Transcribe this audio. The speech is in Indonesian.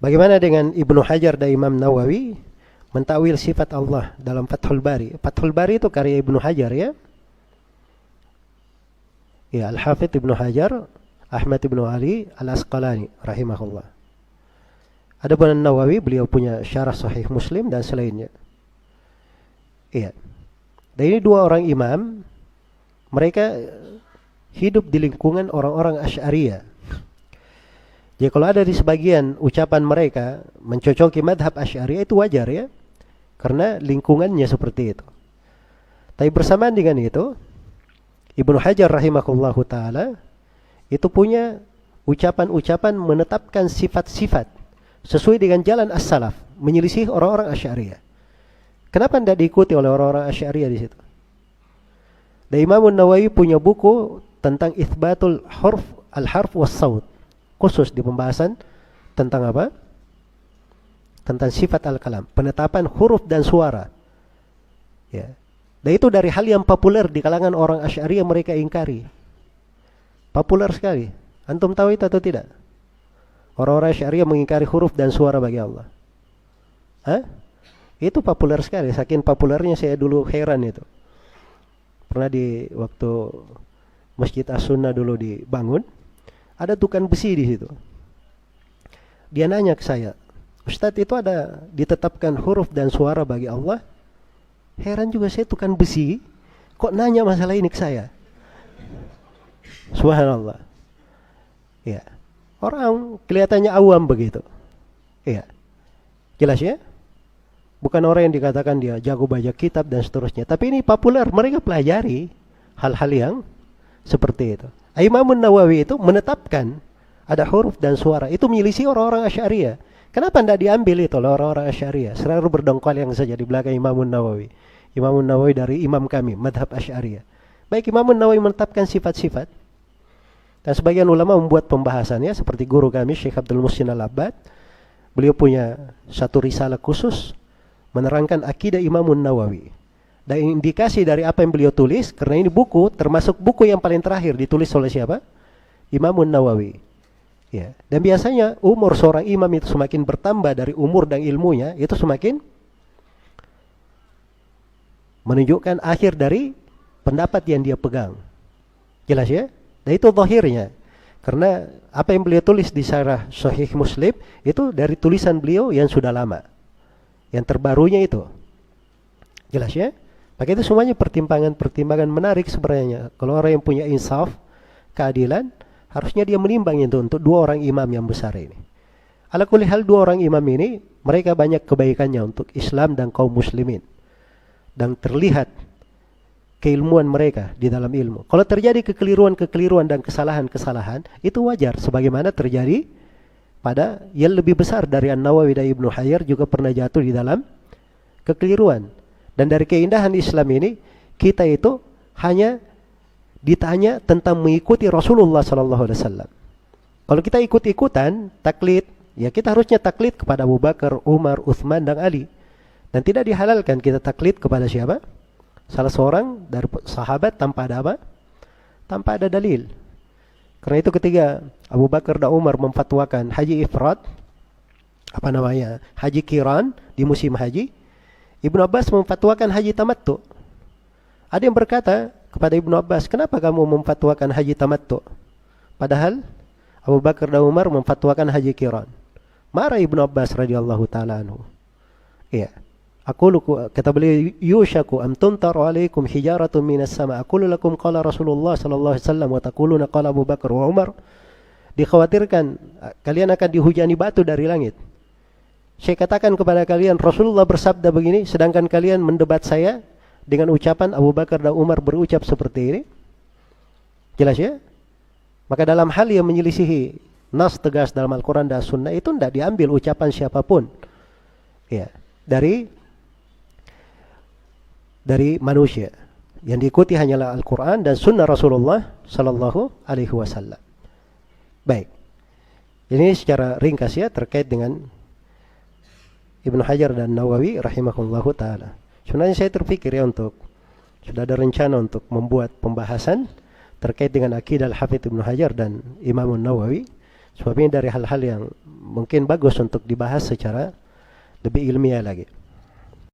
Bagaimana dengan Ibnu Hajar dan Imam Nawawi mentakwil sifat Allah dalam Fathul Bari? Fathul Bari itu karya Ibnu Hajar ya. Ya, Al-Hafidz Ibnu Hajar, Ahmad Ibnu Ali Al-Asqalani rahimahullah. Adapun Nawawi, beliau punya syarah Sahih Muslim dan selainnya. Iya. Dan ini dua orang imam, mereka hidup di lingkungan orang-orang Asy'ariyah. Jadi kalau ada di sebagian ucapan mereka mencocoki madhab Asy'ariyah, itu wajar ya, karena lingkungannya seperti itu. Tapi bersamaan dengan itu, Ibnu Hajar rahimahullahu ta'ala itu punya ucapan-ucapan menetapkan sifat-sifat sesuai dengan jalan as-salaf, menyelisih orang-orang Asy'ariyah. Kenapa tidak diikuti oleh orang-orang Asy'ariyah di situ? Dan Imam Nawawi punya buku tentang itsbatul huruf al-harf was-saut, khusus di pembahasan tentang apa? Tentang sifat al-kalam, penetapan huruf dan suara. Ya. Dan itu dari hal yang populer di kalangan orang Asy'ariyah, mereka ingkari. Populer sekali. Antum tahu itu atau tidak? Orang-orang Asy'ariyah mengingkari huruf dan suara bagi Allah. Hah? Itu populer sekali. Saking populernya saya dulu heran itu. Pernah di waktu Masjid As-Sunnah dulu dibangun, ada tukang besi di situ. Dia nanya ke saya, Ustadz, itu ada ditetapkan huruf dan suara bagi Allah? Heran juga saya, tukang besi kok nanya masalah ini ke saya. Subhanallah. Ya. Orang kelihatannya awam begitu. Iya. Jelas ya? Bukan orang yang dikatakan dia jago baca kitab dan seterusnya. Tapi ini populer, mereka pelajari hal-hal yang seperti itu. Imam Nawawi itu menetapkan ada huruf dan suara. Itu menyelisih orang-orang Asy'ariyah. Kenapa tidak diambil itu oleh orang-orang Asy'ariyah? Selalu berdongkol yang saja di belakang Imam Nawawi. Imam Nawawi dari imam kami, madhab Asy'ariyah. Baik, Imam Nawawi menetapkan sifat-sifat. Dan sebagian ulama membuat pembahasannya, seperti guru kami Syekh Abdul Muhsin Al-Abbad. Beliau punya satu risalah khusus menerangkan akidah Imam Nawawi. Dan indikasi dari apa yang beliau tulis, karena ini buku termasuk buku yang paling terakhir ditulis oleh siapa? Imam Nawawi. Ya. Dan biasanya umur seorang imam itu semakin bertambah dari umur dan ilmunya, itu semakin menunjukkan akhir dari pendapat yang dia pegang. Jelas ya? Dan itu zahirnya. Karena apa yang beliau tulis di syarah Sahih Muslim itu dari tulisan beliau yang sudah lama. Yang terbarunya itu. Jelas ya? Maka itu semuanya pertimbangan-pertimbangan menarik sebenarnya. Kalau orang yang punya insaf, keadilan, harusnya dia menimbang itu untuk dua orang imam yang besar ini. Ala kulli hal, dua orang imam ini, mereka banyak kebaikannya untuk Islam dan kaum muslimin. Dan terlihat keilmuan mereka di dalam ilmu. Kalau terjadi kekeliruan-kekeliruan dan kesalahan-kesalahan, itu wajar. Sebagaimana terjadi pada yang lebih besar dari An-Nawawi dan Ibnu Hajar juga pernah jatuh di dalam kekeliruan. Dan dari keindahan Islam ini, kita itu hanya ditanya tentang mengikuti Rasulullah SAW. Kalau kita ikut-ikutan, taklid, ya kita harusnya taklid kepada Abu Bakar, Umar, Uthman, dan Ali. Dan tidak dihalalkan kita taklid kepada siapa? Salah seorang dari sahabat tanpa ada apa? Tanpa ada dalil. Karena itu ketika Abu Bakar dan Umar memfatwakan haji ifrad, haji qiran di musim haji, Ibnu Abbas memfatwakan haji tamattu. Ada yang berkata kepada Ibnu Abbas, kenapa kamu memfatwakan haji tamattu? Padahal Abu Bakar dan Umar memfatwakan haji qiran. Marah Ibnu Abbas radhiyallahu taala anhu. Iya. Kata beliau, yushaku am tuntaru alaikum hijaratun minas sama. Aqulu lakum qala Rasulullah sallallahu alaihi wasallam wa taquluna qala Abu Bakar wa Umar. Dikhawatirkan kalian akan dihujani batu dari langit. Saya katakan kepada kalian, Rasulullah bersabda begini, sedangkan kalian mendebat saya dengan ucapan Abu Bakar dan Umar berucap seperti ini. Jelas ya? Maka dalam hal yang menyelisihi nas tegas dalam Al-Quran dan Sunnah itu tidak diambil ucapan siapapun. Ya, dari manusia. Yang diikuti hanyalah Al-Quran dan Sunnah Rasulullah Sallallahu Alaihi Wasallam. Baik, ini secara ringkas ya terkait dengan Ibnu Hajar dan Nawawi rahimahullahu ta'ala. Sebenarnya saya terpikir ya sudah ada rencana untuk membuat pembahasan terkait dengan akidah Al-Hafidz Ibnu Hajar dan Imam Nawawi. Sebab ini dari hal-hal yang mungkin bagus untuk dibahas secara lebih ilmiah lagi.